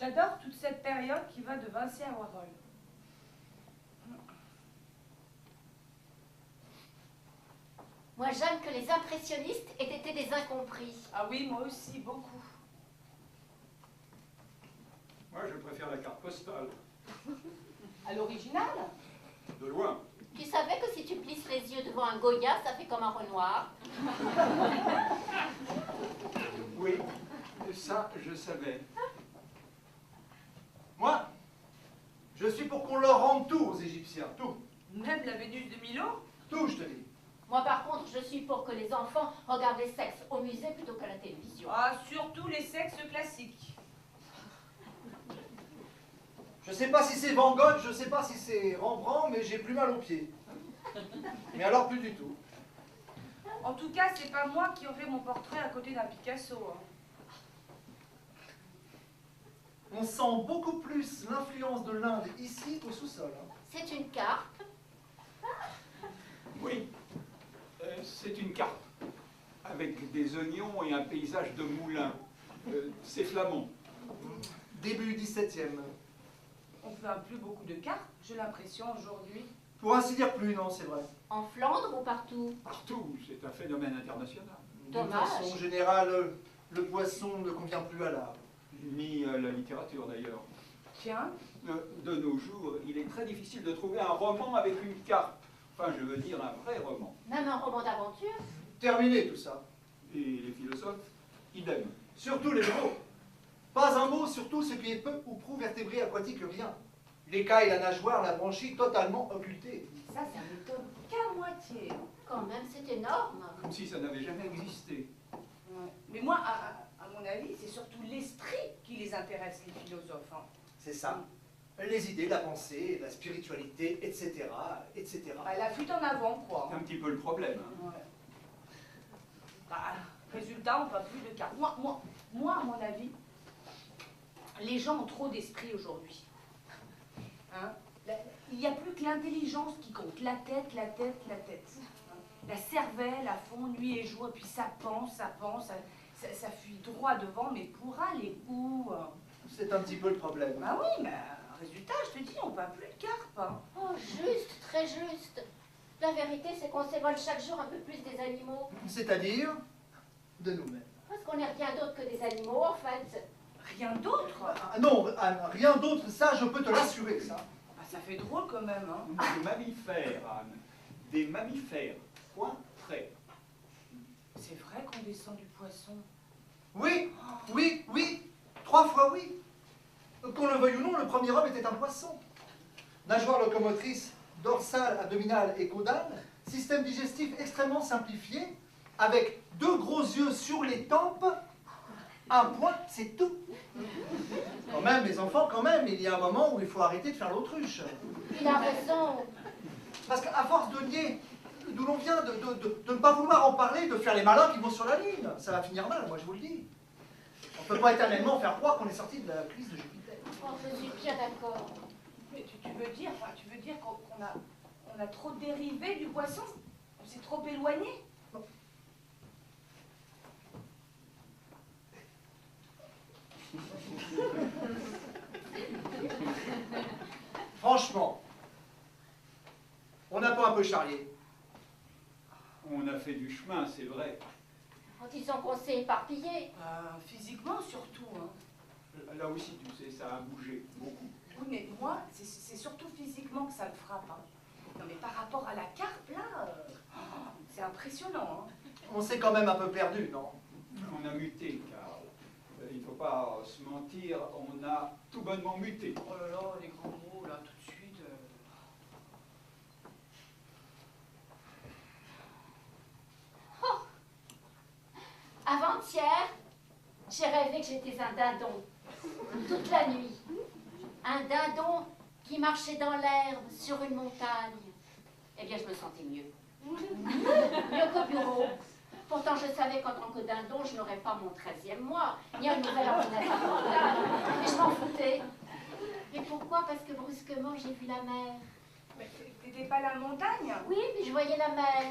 J'adore toute cette période qui va de Vinci à Warhol. Moi, j'aime que les impressionnistes aient été des incompris. Ah oui, moi aussi, beaucoup. Moi, je préfère la carte postale. À l'original? De loin. Tu savais que si tu plisses les yeux devant un Goya, ça fait comme un Renoir? Oui, ça, je savais. Moi, je suis pour qu'on leur rende tout aux Égyptiens, tout. Même la Vénus de Milo? Tout, je te dis. Moi, par contre, je suis pour que les enfants regardent les sexes au musée plutôt qu'à la télévision. Ah, surtout les sexes classiques. Je sais pas si c'est Van Gogh, je sais pas si c'est Rembrandt, mais j'ai plus mal aux pieds. Mais alors plus du tout. En tout cas, c'est pas moi qui aurai mon portrait à côté d'un Picasso. Hein. On sent beaucoup plus l'influence de l'Inde ici qu'au sous-sol. Hein. C'est une carte. Oui, c'est une carte avec des oignons et un paysage de moulin. C'est flamand. Début 17e. On fait plus beaucoup de cartes, j'ai l'impression, aujourd'hui. Pour ainsi dire plus, non, c'est vrai. En Flandre ou partout? Partout, c'est un phénomène international. De façon générale, le poisson ne convient plus à l'art. Ni à la littérature d'ailleurs. Tiens. De nos jours, il est très difficile de trouver un roman avec une carte. Enfin, je veux dire un vrai roman. Même un roman d'aventure? Terminé tout ça. Et les philosophes, idem. Surtout les mots. Pas un mot sur tout ce qui est peu ou prou vertébré aquatique, rien. L'écaille, la nageoire, la branchie totalement occultée. Ça m'étonne qu'à moitié. Quand même, c'est énorme. Comme si ça n'avait jamais existé. Ouais. Mais moi, à mon avis, c'est surtout l'esprit qui les intéresse, les philosophes. Hein. C'est ça. Les idées, la pensée, la spiritualité, etc., etc. Bah, la fuite en avant, quoi. C'est un petit peu le problème. Hein. Ouais. Bah, résultat, on ne voit plus de cartes. Moi, à mon avis, les gens ont trop d'esprit aujourd'hui. Hein? Il n'y a plus que l'intelligence qui compte. La tête, la tête, la tête. Hein? La cervelle à fond, nuit et jour, et puis ça pense, ça fuit droit devant, mais pour aller où? C'est un petit peu le problème. Bah oui, mais résultat, je te dis, on ne voit plus de cartes. Hein. Oh, juste, très juste. La vérité, c'est qu'on s'évole chaque jour un peu plus des animaux. C'est-à-dire de nous-mêmes. Parce qu'on n'est rien d'autre que des animaux, en fait. Rien d'autre? Ah, non, Anne, rien d'autre, ça, je peux te l'assurer, ça. Bah, ça fait drôle quand même. Hein. Des mammifères, Anne. Des mammifères. Point très. C'est vrai qu'on descend du poisson. Oui, oui, oui, 3 fois oui. Qu'on le veuille ou non, le premier homme était un poisson. Nageoire locomotrice, dorsale, abdominale et caudale, système digestif extrêmement simplifié, avec 2 gros yeux sur les tempes, un point, c'est tout. Quand même, mes enfants, quand même, il y a un moment où il faut arrêter de faire l'autruche. Il a raison. Parce qu'à force de nier d'où l'on vient, de ne pas vouloir en parler, de faire les malins qui vont sur la ligne, ça va finir mal, moi je vous le dis. On ne peut pas éternellement faire croire qu'on est sorti de la crise de Jupiter. Oh, je suis bien d'accord. Mais tu veux dire qu'on a trop dérivé du poisson? On s'est trop éloigné? Franchement, on n'a pas un peu charrié. On a fait du chemin, c'est vrai. En disant qu'on s'est éparpillé. Physiquement surtout. Hein. Là aussi, tu sais, ça a bougé beaucoup. Oui, mais moi, c'est surtout physiquement que ça me frappe. Hein. Non, mais par rapport à la carte, là, c'est impressionnant. Hein. On s'est quand même un peu perdu, non? On a muté, Karl. Il ne faut pas se mentir, on a tout bonnement muté. Oh là là, les grands mots, là, tout de suite. Oh. Avant-hier, j'ai rêvé que j'étais un dindon. Toute la nuit. Un dindon qui marchait dans l'herbe sur une montagne. Eh bien, je me sentais mieux. Mieux qu'au bureau. Pourtant, je savais qu'en tant que dindon, je n'aurais pas mon 13e mois, ni un nouvel ordinateur portable. Mais je m'en foutais. Et pourquoi? Parce que brusquement, j'ai vu la mer. Mais t'étais pas à la montagne? Oui, mais je voyais la mer.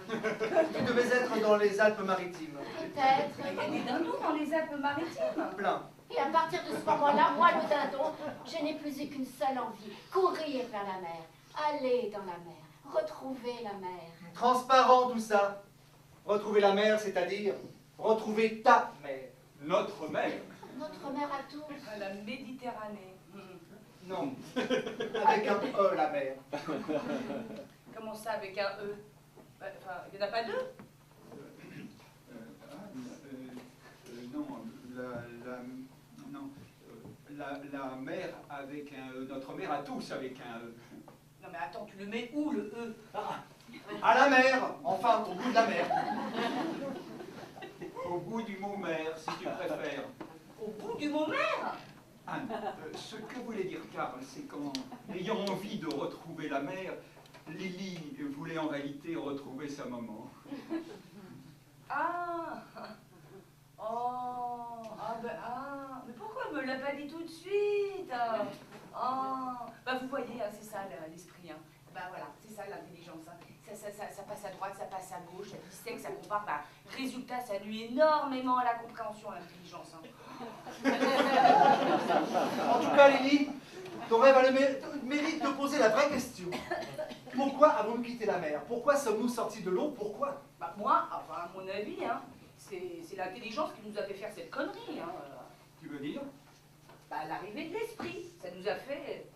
Tu devais être dans les Alpes-Maritimes. Peut-être. Il y a des dindons dans les Alpes-Maritimes? Plein. Et à partir de ce moment-là, moi, le dindon, je n'ai plus eu qu'une seule envie, courir vers la mer, aller dans la mer, retrouver la mer. Transparent tout ça. Retrouver la mer, c'est-à-dire retrouver ta mère. Notre mère. Notre mer à tous. À la Méditerranée. Non, avec un E, la mer. Comment ça, avec un E? Enfin, il n'y en a pas deux? Non, la mère avec un E. Notre mère à tous avec un E. Non mais attends, tu le mets où le E? À la mer, enfin, au bout de la mer. Au bout du mot mère, si tu préfères. Au bout du mot mer? Anne, ce que voulait dire Karl, c'est qu'en ayant envie de retrouver la mère, Lily voulait en réalité retrouver sa maman. Ah! Oh! Ah ben ah! Mais pourquoi elle me l'a pas dit tout de suite? Oh! Bah vous voyez, hein, c'est ça l'esprit. Hein. Bah voilà, c'est ça l'intelligence. Hein. Ça passe à droite, ça passe à gauche, ça dissèque, ça compare. Bah, résultat, ça nuit énormément à la compréhension, l'intelligence. Hein. En tout cas, Lily, ton rêve a le mérite de poser la vraie question. Pourquoi avons-nous quitté la mer? Pourquoi sommes-nous sortis de l'eau? Pourquoi? Bah moi, enfin à mon avis, hein, c'est l'intelligence qui nous a fait faire cette connerie. Hein. Tu veux dire? Bah l'arrivée de l'esprit, ça nous a fait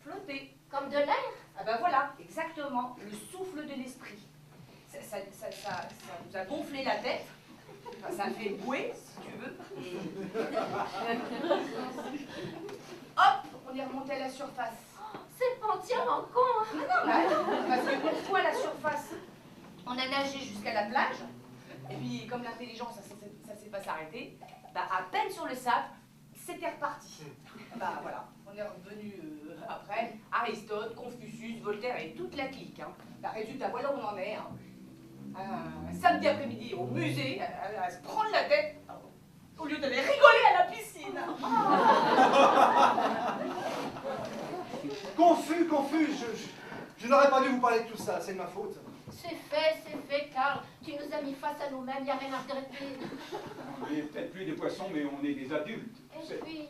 flotter. Comme de l'air. Ah ben voilà, exactement, le souffle de l'esprit. Ça nous a gonflé la tête, enfin, ça a fait bouer, si tu veux. Et... hop, on est remonté à la surface. C'est pas entièrement con. Hein. Non, mais attends, parce que une fois à la surface, on a nagé jusqu'à la plage, et puis comme l'intelligence, ça s'est pas s'arrêter, bah à peine sur le sable, c'était reparti. Bah voilà, on est revenu après, Aristote, Confucius, Voltaire et toute la clique. Hein. Bah, résultat, voilà où on en est. Hein. Un samedi après-midi au musée, à se prendre la tête, au lieu d'aller rigoler à la piscine. Confus, je n'aurais pas dû vous parler de tout ça, c'est de ma faute. C'est fait, Karl. Tu nous as mis face à nous-mêmes, il n'y a rien à regretter. On n'est peut-être plus des poissons, mais on est des adultes. Et puis,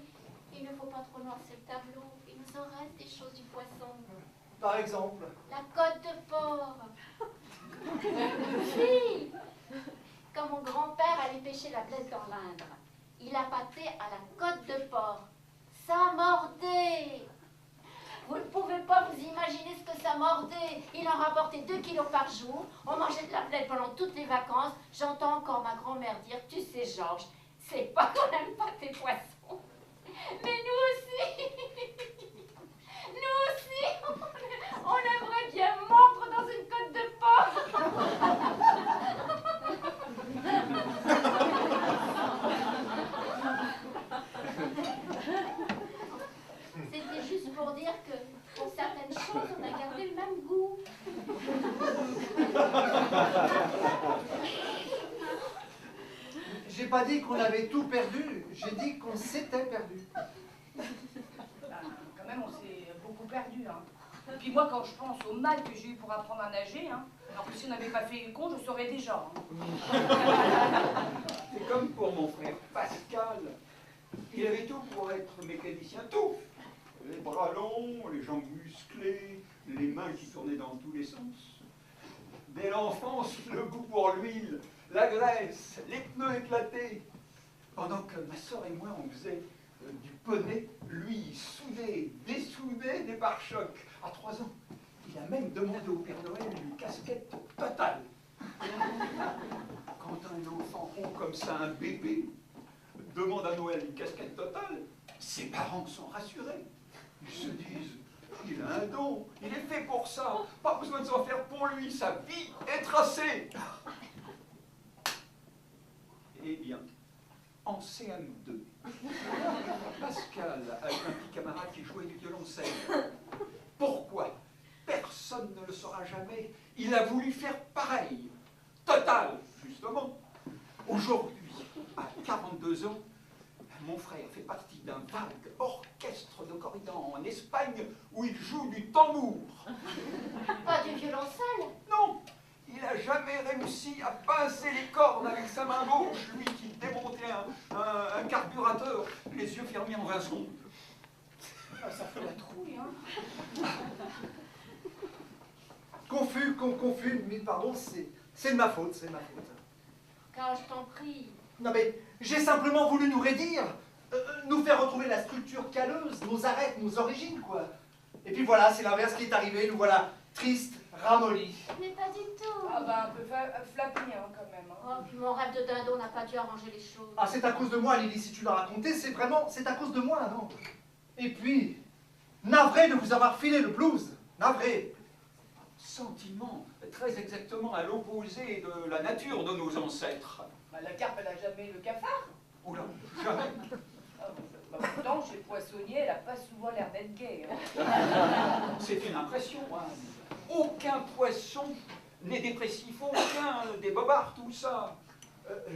il ne faut pas trop noircir le tableau. Il nous en reste des choses du poisson. Par exemple. La côte de porc. Si. Quand mon grand-père allait pêcher la blesse dans l'Indre, il a pâté à la côte de porc. Ça mordait. Vous ne pouvez pas vous imaginer ce que ça mordait. Il en rapportait 2 kilos par jour. On mangeait de la blette pendant toutes les vacances. J'entends encore ma grand-mère dire, tu sais Georges, c'est pas qu'on n'aime pas tes poissons. Mais nous aussi. Nous aussi, on aimerait bien mordre dans une côte de porc. C'était juste pour dire que pour certaines choses, on a gardé le même goût. J'ai pas dit qu'on avait tout perdu, j'ai dit qu'on s'était perdu. Quand même, on s'est beaucoup perdu. Hein. Et puis moi, quand je pense au mal que j'ai eu pour apprendre à nager, hein, alors que si on n'avait pas fait le con, je saurais déjà. Hein. C'est comme pour mon frère Pascal. Il avait tout pour être mécanicien, tout. Les bras longs, les jambes musclées, les mains qui tournaient dans tous les sens. Dès l'enfance, le goût pour l'huile, la graisse, les pneus éclatés. Pendant que ma soeur et moi, on faisait du poney, lui, il soudait, dessoudait des pare-chocs. À 3 ans, il a même demandé au Père Noël une casquette totale. Quand un enfant rond comme ça, un bébé, demande à Noël une casquette totale, ses parents sont rassurés. Ils se disent, il a un don, il est fait pour ça, pas besoin de s'en faire pour lui, sa vie est tracée. Eh bien, en CM2, Pascal a eu un petit camarade qui jouait du violoncelle. Pourquoi? Personne ne le saura jamais. Il a voulu faire pareil. Total, justement. Aujourd'hui, à 42 ans, mon frère fait partie d'un vague orchestre de corridan en Espagne où il joue du tambour. Pas du violoncelle. Non, il il a jamais réussi à pincer les cordes avec sa main gauche, lui qui démontait un carburateur, les yeux fermés en 20 secondes. Ah, ça fait la trouille, hein. Confus, mais pardon, c'est de ma faute, c'est de ma faute. Car je t'en prie. Non mais, j'ai simplement voulu nous raidir, nous faire retrouver la structure calleuse, nos arêtes, nos origines, quoi. Et puis voilà, c'est l'inverse qui est arrivé, nous voilà tristes, ramollis. Mais pas du tout. Ah bah un peu flappé, hein, quand même. Hein. Oh, puis mon rêve de dindon n'a pas dû arranger les choses. Ah, c'est à cause de moi, Lily, si tu l'as raconté, c'est à cause de moi, non? Et puis, navré de vous avoir filé le blues, navré. Sentiment très exactement à l'opposé de la nature de nos ancêtres. Bah, la carpe, elle a jamais le cafard. Oula, jamais. Ah, pourtant, chez le poissonnier, elle a pas souvent l'air d'être gaie. Hein. C'est une impression. Hein. Aucun poisson n'est dépressif, aucun des bobards, tout ça.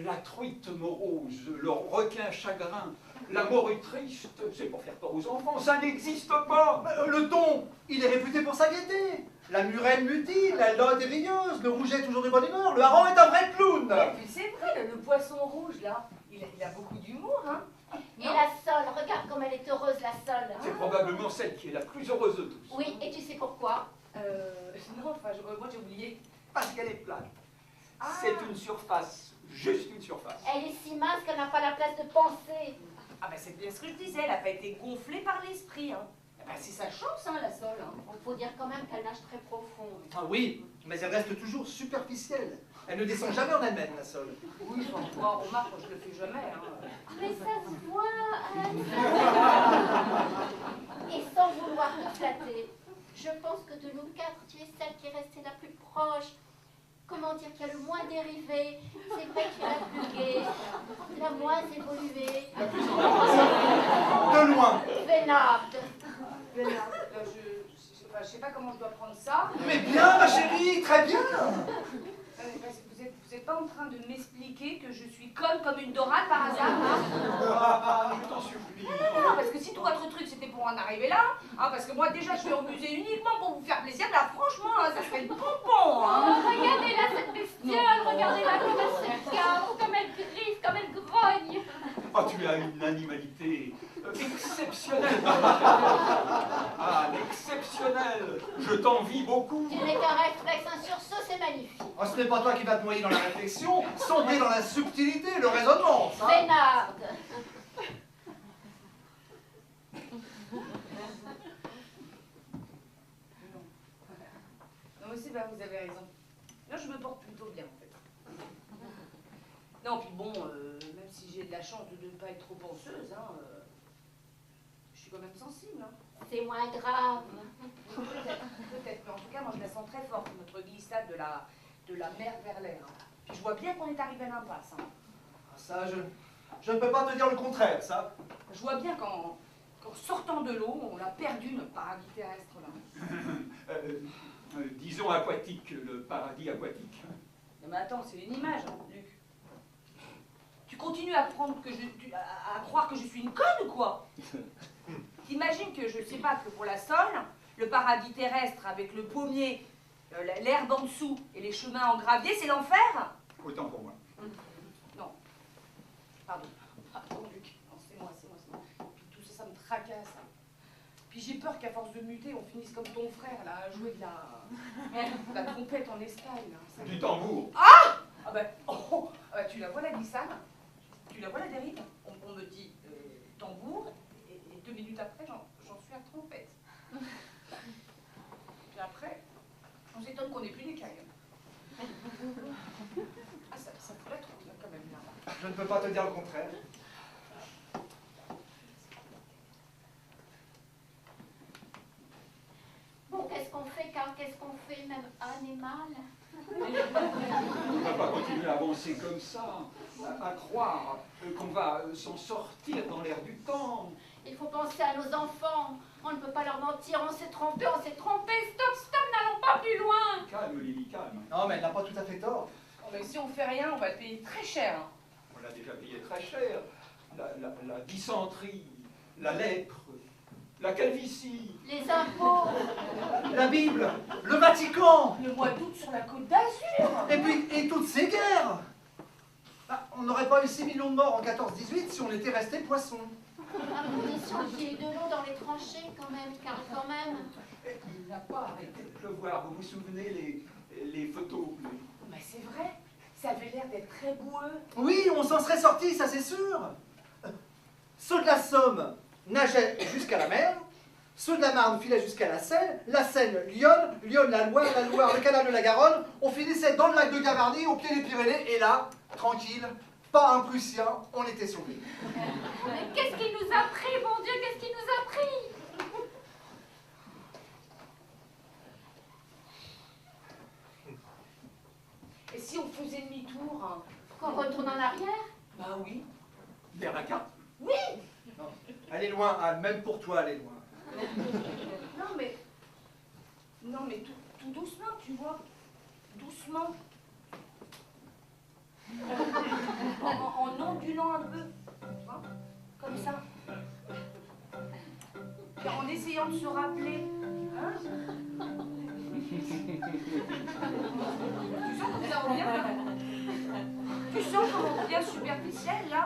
La truite morose, le requin chagrin, la morue triste, c'est pour faire peur aux enfants, ça n'existe pas. Le thon, il est réputé pour sa gaieté. La murène mutile, la lotte est rieuse, le rouget toujours de bonne humeur, le hareng est un vrai clown. Et puis c'est vrai, le poisson rouge, là, il a beaucoup d'humour, hein. Et la sole, regarde comme elle est heureuse, la sole. C'est probablement celle qui est la plus heureuse de tous. Oui, et tu sais pourquoi? Non, enfin, moi j'ai oublié. Parce qu'elle est plate. Ah. C'est une surface, juste une surface. Elle est si mince qu'elle n'a pas la place de penser. Ah ben c'est bien ce que je disais, elle n'a pas été gonflée par l'esprit, hein. Ben, c'est sa chance, hein, la sole. Hein. Il faut dire quand même qu'elle nage très profond. Ah oui, mais elle reste toujours superficielle. Elle ne descend jamais en elle-même, la sole. Oui, enfin, moi, remarque, je le fais jamais. Hein. Mais ça se voit, Anne. Et sans vouloir te flatter, je pense que de nous quatre, tu es celle qui est restée la plus proche. Comment dire, qui a le moins dérivé. C'est vrai que tu es la plus gaie, la moins évoluée. De loin. Vénarde. Je sais pas comment je dois prendre ça. Mais bien, ma chérie, très bien. Vous êtes pas en train de m'expliquer que je suis conne comme une dorade par hasard, hein? Je t'en supplie. Non, parce que si tout votre truc c'était pour en arriver là, hein, parce que moi déjà je vais au musée uniquement pour vous faire plaisir, là franchement, hein, ça serait le pompon, hein. Oh, regardez-la, cette bestiole, regardez-la comme elle se cabre, comme elle grise, comme elle grogne. Ah, tu as une animalité exceptionnelle. Ah, exceptionnelle. Je t'envie beaucoup. Tu n'es qu'un réflexe, un sursaut, c'est magnifique. Oh, ce n'est pas toi qui vas te noyer dans la réflexion, sonder dans la subtilité, le raisonnement, ça. Vénarde. Non, mais c'est vrai, vous avez raison. Là, je me porte plutôt bien, en fait. Non, puis bon, même si j'ai de la chance de ne pas être trop penseuse, hein, je suis quand même sensible. Hein. C'est moins grave. Peut-être, mais en tout cas, moi, je la sens très forte, notre glissade de la mer vers l'air. Hein. Puis je vois bien qu'on est arrivé à l'impasse. Hein. Ah, ça, je ne peux pas te dire le contraire, ça. Je vois bien qu'en sortant de l'eau, on a perdu notre paradis terrestre, là. Disons aquatique, le paradis aquatique. Non, mais attends, c'est une image, hein, Luc. Tu continues à croire que je suis une conne ou quoi? T'imagines que, je sais pas, que pour la sole, le paradis terrestre avec le pommier, l'herbe en dessous et les chemins en gravier, c'est l'enfer? Autant pour moi. Non. Pardon. Pardon, Luc. Non, c'est moi. Puis tout ça, ça me tracasse. Hein. Puis j'ai peur qu'à force de muter, on finisse comme ton frère, là, à jouer de la trompette en Espagne. Là. Ça... Du tambour. Ah ben, tu la vois la glissade? Tu la vois la dérive? On me dit tambour, et 2 minutes après, j'en suis à trompette. Puis après, on s'étonne qu'on n'ait plus d'écailles. Ah, ça pourrait être bien quand même là. Je ne peux pas te dire le contraire. Bon, qu'est-ce qu'on fait, car qu'est-ce qu'on fait, même animal? On ne va pas continuer à avancer comme ça, à croire qu'on va s'en sortir dans l'air du temps. Il faut penser à nos enfants. On ne peut pas leur mentir, on s'est trompé. Stop, n'allons pas plus loin. Calme, Lily, calme. Non, mais elle n'a pas tout à fait tort. Bon, mais si on fait rien, on va le payer très cher. Hein. On l'a déjà payé très cher. La dysenterie, la lèpre, la calvitie, Les impôts. La Bible, le Vatican, Le mois d'août sur la côte d'Azur. et toutes ces guerres. Bah, on n'aurait pas eu 6 millions de morts en 14-18 si on était resté poisson. À condition qu'il y ait eu de l'eau dans les tranchées quand même, car quand même. il n'a pas arrêté de pleuvoir. Vous vous souvenez les photos? Mais c'est vrai, ça avait l'air d'être très boueux. Oui, on s'en serait sorti, ça c'est sûr. Ceux de la Somme nageaient jusqu'à la mer, ceux de la Marne filaient jusqu'à la Seine Lyon, Lyon la Loire, le canal de la Garonne, on finissait dans le lac de Gavarnie, au pied des Pyrénées, et là, tranquille, pas un Prussien, on était sauvés. Mais qu'est-ce qui nous a pris, mon Dieu, qu'est-ce qui nous a pris? Et si on faisait demi-tour hein? Qu'on retourne en arrière? Bah oui. Vers la carte. Oui. Non. Allez loin, Anne, même pour toi, allez loin. Non mais tout doucement, tu vois. Doucement. En ondulant un peu. Tu vois? Comme ça. Et en essayant de se rappeler. Hein? Tu sens comme ça revient là? Tu sens comment on devient superficiel là?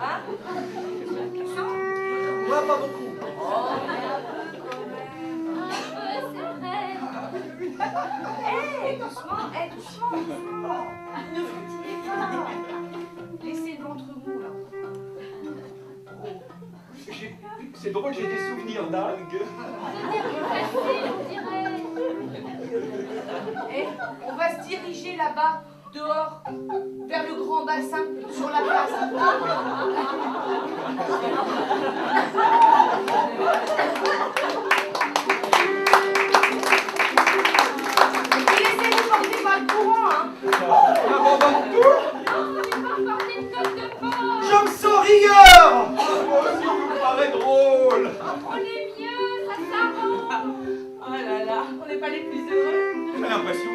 Hein? Tu sens? Moi, pas beaucoup. Oh, mais un peu quand même. Un peu, c'est vrai. Doucement, doucement. Ne frétillez pas. Laissez le ventre mou là. C'est drôle, j'ai des souvenirs d'algues. C'était plus facile, on dirait. Et on va se diriger là-bas, dehors, vers le grand bassin, sur la place. Et laissez-vous porter par le courant, hein. Non, on n'est pas porté de côte de porc. Je me sens rigueur. Moi aussi, vous me paraît drôle. On est mieux, ça s'arrange. Oh là là, on n'est pas les plus heureux. J'ai l'impression